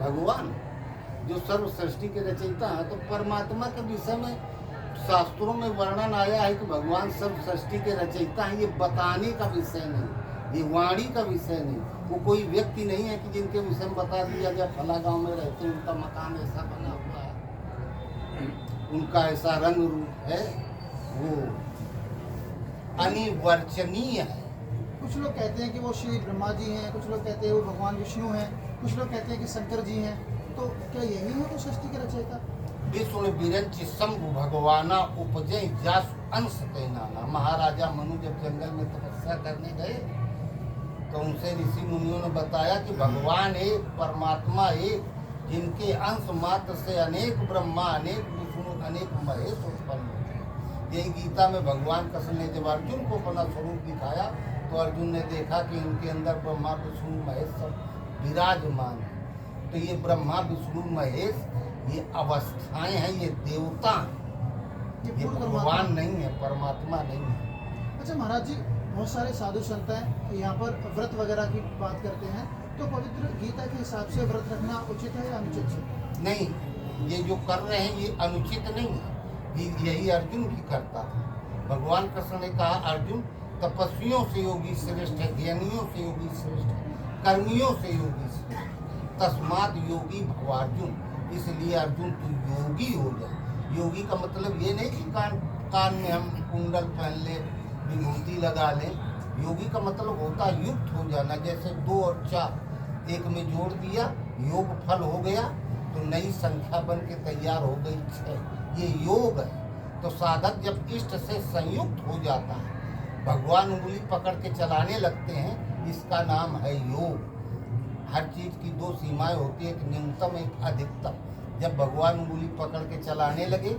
भगवान जो सर्व सृष्टि के रचयिता है। तो परमात्मा के विषय में शास्त्रों में वर्णन आया है कि भगवान सर्व सृष्टि के रचयिता हैं। ये बताने का विषय नहीं, ये वाणी का विषय नहीं। वो कोई व्यक्ति नहीं है कि जिनके विषय में बता दिया जाए फला गांव में रहते हैं, उनका मकान ऐसा बना हुआ है, उनका ऐसा रंग रूप है, वो अनिवर्चनीय है। कुछ लोग कहते हैं कि वो श्री ब्रह्मा जी हैं, कुछ लोग कहते हैं वो भगवान विष्णु हैं, कुछ लोग कहते हैं कि शंकर जी हैं। तो क्या यही है वो सृष्टि के रचयिता? विष्णु बिरंच शंभु भगवाना उपजय जासु अंश तेनाना। महाराजा मनु जब जंगल में तपस्या करने गए तो उनसे ऋषि मुनियों ने बताया कि भगवान एक, परमात्मा एक, जिनके अंश मात्र से अनेक ब्रह्मा, अनेक विष्णु, अनेक महेश उत्पन्न होते हैं। यही गीता में भगवान कृष्ण ने जब अर्जुन को अपना स्वरूप दिखाया तो अर्जुन ने देखा कि इनके अंदर ब्रह्मा विष्णु महेश सब विराजमान है। तो ये ब्रह्मा विष्णु महेश ये अवस्थाएं हैं, ये देवता हैं, ये भगवान नहीं है, परमात्मा नहीं है। अच्छा महाराज जी, बहुत सारे साधु संत हैं यहाँ पर व्रत वगैरह की बात करते हैं, तो पवित्र गीता के हिसाब से व्रत रखना उचित है या अनुचित है? नहीं, ये जो कर रहे हैं ये अनुचित नहीं है, यही अर्जुन भी करता था। भगवान कृष्ण ने कहा अर्जुन तपस्वियों से योगी श्रेष्ठ है, ज्ञानियों से योगी श्रेष्ठ है, कर्मियों से योगी श्रेष्ठ है, तस्मात् योगी भवार्जुन। इसलिए अर्जुन तू योगी हो जा। योगी का मतलब ये नहीं कि कान में हम कुंडल पहन ले, विभूति लगा लें। योगी का मतलब होता है युक्त हो जाना। जैसे 2 और 4 एक में जोड़ दिया, योग फल हो गया, तो नई संख्या बन के तैयार हो गई 6। ये योग है। तो साधक जब इष्ट से संयुक्त हो जाता है, भगवान उंगली पकड़ के चलाने लगते हैं, इसका नाम है योग। हर चीज की 2 सीमाएं होती है, एक न्यूनतम एक अधिकतम। जब भगवान उंगली पकड़ के चलाने लगे,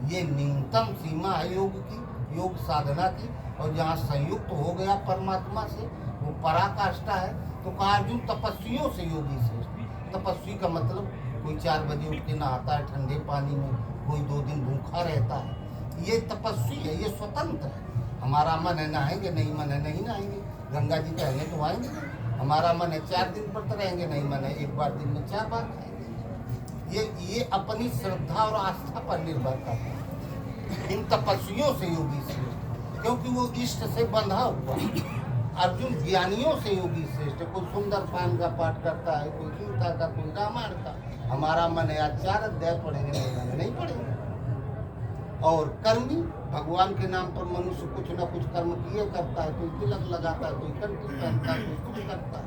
ये न्यूनतम सीमा है योग की, योग साधना की। और जहाँ संयुक्त हो गया परमात्मा से, वो पराकाष्ठा है। तो कहा अर्जुन तपस्वियों से योगी श्रेष्ठ। तपस्वी का मतलब कोई 4 बजे उठ के नहाता है ठंडे पानी में, कोई 2 दिन भूखा रहता है, ये तपस्वी है, ये स्वतंत्र है। हमारा मन है नहाएंगे, नहीं मन है नहीं नहाएंगे, गंगा जी कहेंगे तो आएंगे। हमारा मन है 4 दिन पर रहेंगे, नहीं मन है 1 बार दिन में 4 बार खाएंगे। ये अपनी श्रद्धा और आस्था पर निर्भर करता है। इन तपस्वियों से योगी श्रेष्ठ, क्योंकि वो इष्ट से बंधा हुआ। अर्जुन ज्ञानियों से योगी श्रेष्ठ। कोई सुंदर पान का पाठ करता है, कोई गीता का, कोई रामायण का। हमारा मन है आज 4 अध्याय पढ़ेंगे, नहीं पढ़ेंगे। और कर्मी, भगवान के नाम पर मनुष्य कुछ न कुछ कर्म किए करता है। कोई तिलक लगाता है, कोई कंठी पहनता है, कोई कुछ करता है।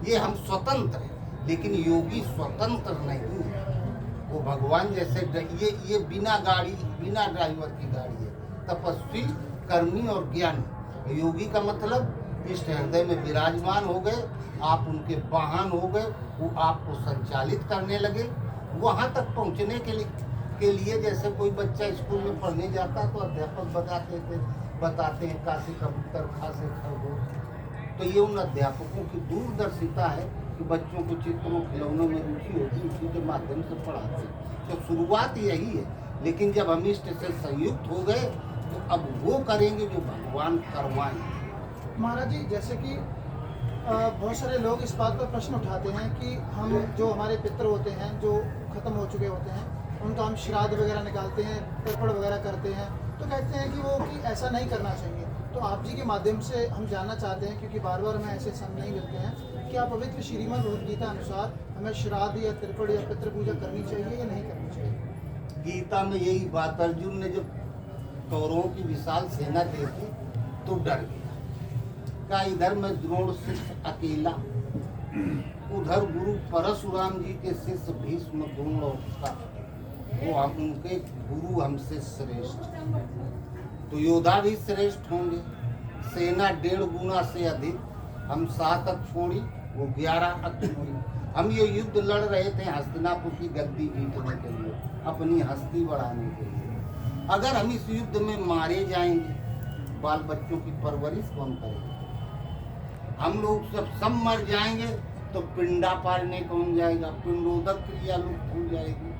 ये हम स्वतंत्र हैं, लेकिन योगी स्वतंत्र नहीं है। वो भगवान जैसे ये बिना गाड़ी, बिना ड्राइवर की गाड़ी है। तपस्वी, कर्मी और ज्ञानी। योगी का मतलब इष्ट हृदय में विराजमान हो गए, आप उनके वाहन हो गए, वो आपको संचालित करने लगे। वहाँ तक पहुँचने के लिए जैसे कोई बच्चा स्कूल में पढ़ने जाता है तो अध्यापक बताते हैं काशी कबूतर खासे खरगोश। तो ये उन अध्यापकों की दूरदर्शिता है कि बच्चों को चित्रों खिलौनों में रुचि होती है, उसी के माध्यम से पढ़ाते हैं। तो शुरुआत यही है। लेकिन जब हम इष्ट से संयुक्त हो गए तो अब वो करेंगे जो भगवान करवाएं। महाराज जी, जैसे कि बहुत सारे लोग इस बात पर प्रश्न उठाते हैं कि हम जो हमारे पितर होते हैं, जो खत्म हो चुके होते हैं, उनका हम श्राद्ध वगैरह निकालते हैं, तर्पण वगैरह करते हैं, तो कहते हैं कि ऐसा नहीं करना चाहिए। तो आप जी के माध्यम से हम जानना चाहते हैं, क्योंकि बार बार हमें ऐसे संत नहीं मिलते हैं, कि आप पवित्र श्रीमद् भगवद गीता अनुसार हमें श्राद्ध या तर्पण या पितृ पूजा करनी चाहिए या नहीं करनी चाहिए? गीता में यही बात अर्जुन ने जब कौरवों की विशाल सेना देखी तो डर गया। का इधर मैं द्रोण शिष्य अकेला, उधर गुरु परशुराम जी के शिष्य भीष्म द्रोण का, वो हम उनके गुरु हमसे श्रेष्ठ। तो योद्धा भी श्रेष्ठ होंगे। सेना 1.5 गुना से अधिक। हम 7 अक्षोणी, वो 11 अक्षोणी। हम ये युद्ध लड़ रहे थे हस्तिनापुर की गद्दी जीतने के लिए, अपनी हस्ती बढ़ाने के लिए। अगर हम इस युद्ध में मारे जाएंगे, बाल बच्चों की परवरिश कौन करेगा? हम लोग सब मर जाएंगे तो पिंडा पालने कौन जाएगा? पिंडोदक क्रिया लुप्त हो जाएगी।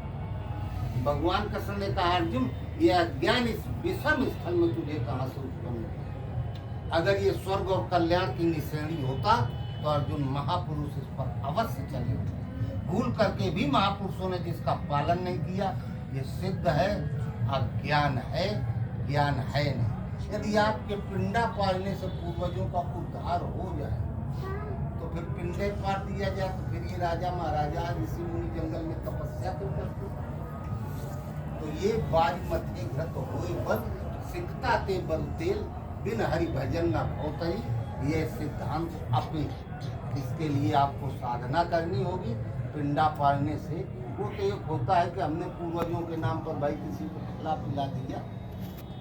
भगवान कृष्ण ने कहा अर्जुन, ये अज्ञान इस विषम स्थल में तुझे कहाँ से उत्पन्न हुआ? अगर ये स्वर्ग और कल्याण की निशानी होता तो अर्जुन महापुरुष इस पर अवश्य चले होते। भूल करके भी महापुरुषों ने जिसका पालन नहीं किया, ये सिद्ध है अज्ञान है, ज्ञान है नहीं। यदि आपके पिंडा पालने से पूर्वजों का उद्धार हो जाए तो फिर पिंडे पार दिया जाए तो फिर ये राजा महाराजा ऋषि मुनि जंगल में तपस्या क्यों करते? तो ये बाज मथे घृत होए बल सिकता ते बल तेल बिन हरि भजन न भौतई, ये सिद्धांत अपे। इसके लिए आपको साधना करनी होगी। पिंडा पालने से वो तो एक होता है कि हमने पूर्वजों के नाम पर भाई किसी को खिला पिला दिया,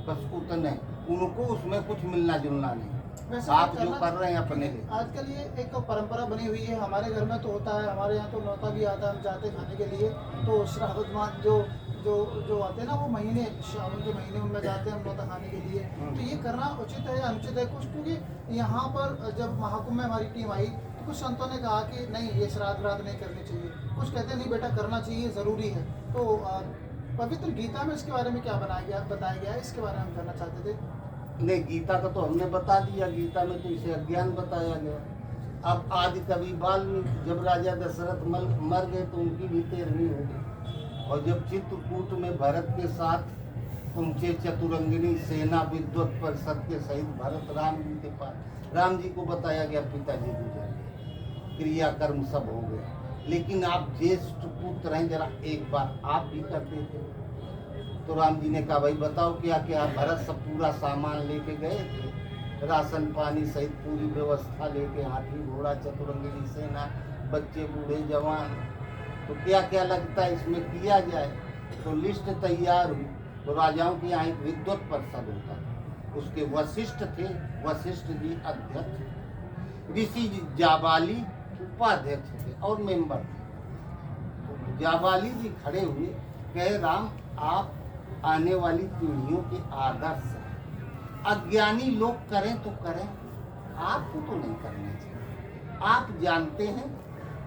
बस उतना, उनको उसमें कुछ मिलना जुलना नहीं। वैसे आप क्या जो करना- कर रहे हैं अपने लिए। आजकल ये एक परंपरा बनी हुई है, हमारे घर में तो होता है, हमारे यहाँ तो न्योता भी आता है, हम जाते खाने के लिए, तो श्रावण जो जो जो आते हैं ना वो महीने, श्रावण के महीने उनमें जाते हैं हम न्योता खाने के लिए। तो ये करना उचित है या अनुचित है कुछ? क्योंकि यहाँ पर जब महाकुंभ में हमारी टीम आई तो कुछ संतों ने कहा कि नहीं, ये श्राद्ध व्राद्ध नहीं करनी चाहिए, कुछ कहते नहीं बेटा करना चाहिए, ज़रूरी है। तो पवित्र गीता में इसके बारे में क्या बताया गया है, इसके बारे में हम करना चाहते थे। नहीं, गीता का तो हमने बता दिया, गीता में तो इसे अज्ञान बताया गया। अब आदि कवि वाल्मीकि जब राजा दशरथ मर गए तो उनकी भी 13वीं हो गई, और जब चित्रकूट में भरत के साथ पहुंचे चतुरंगिनी सेना विद्वत परिषद के सहित भरत राम जी के पास, राम जी को बताया गया पिताजी गुजर गए, क्रियाकर्म सब हो गए, लेकिन आप ज्येष्ठ पुत्र हैं, जरा एक बार आप भी कर देते। तो राम जी ने कहा भाई बताओ क्या क्या। भरत सब पूरा सामान लेके गए थे, राशन पानी सहित पूरी व्यवस्था लेके, हाथी घोड़ा चतुरंगिनी सेना, बच्चे बूढ़े जवान, तो क्या क्या लगता है इसमें किया जाए। तो लिस्ट तैयार हुई। तो राजाओं के यहाँ एक विद्वत परिषद होता था, उसके वशिष्ठ थे, वशिष्ठ जी अध्यक्ष, ऋषि जी जाबाली उपाध्यक्ष थे और मेंबर थे। तो जाबाली जी खड़े हुए, कहे राम आप आने वाली पीढ़ियों के आदर्श हैं, अज्ञानी लोग करें तो करें, आपको तो नहीं करना चाहिए। आप जानते हैं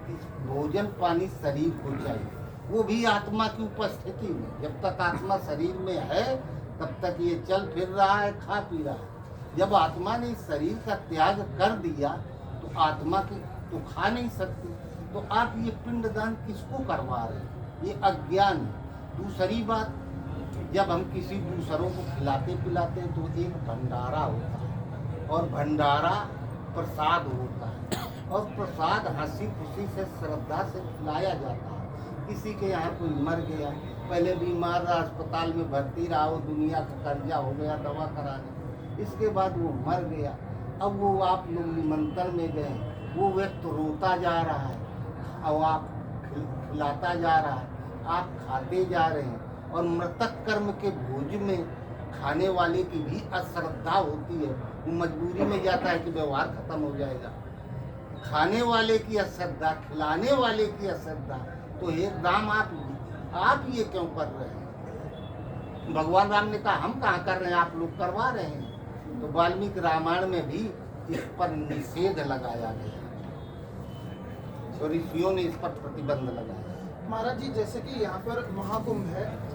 कि भोजन पानी शरीर को चाहिए, वो भी आत्मा की उपस्थिति में। जब तक आत्मा शरीर में है तब तक ये चल फिर रहा है, खा पी रहा है। जब आत्मा ने शरीर का त्याग कर दिया तो आत्मा की तो खा नहीं सकती। तो आप ये पिंडदान किसको करवा रहे हैं? ये अज्ञान है। दूसरी बात, जब हम किसी दूसरों को खिलाते पिलाते हैं तो एक भंडारा होता है, और भंडारा प्रसाद होता है, और प्रसाद हंसी खुशी से श्रद्धा से खिलाया जाता है। किसी के यहाँ कोई मर गया, पहले बीमार रहा, अस्पताल में भर्ती रहा, वो दुनिया का कर्जा हो गया दवा कराने, इसके बाद वो मर गया, अब वो आप लोग निमंत्रण में गए, वो व्यक्ति रोता जा रहा है और आप खिलाता जा रहा है, आप खाते जा रहे हैं। और मृतक कर्म के भोज में खाने वाले की भी अश्रद्धा होती है, वो मजबूरी में जाता है कि व्यवहार खत्म हो जाएगा। खाने वाले की अश्रद्धा, खिलाने वाले की अश्रद्धा, तो हे राम आप ये क्यों कर रहे हैं? भगवान राम ने कहा हम कहाँ कर रहे हैं, आप लोग करवा रहे हैं। तो वाल्मीकि रामायण में भी इस पर निषेध लगाया गया, तो ऋषियों ने इस पर प्रतिबंध लगाया। महाराज जी, जैसे कि यहाँ पर महाकुंभ है,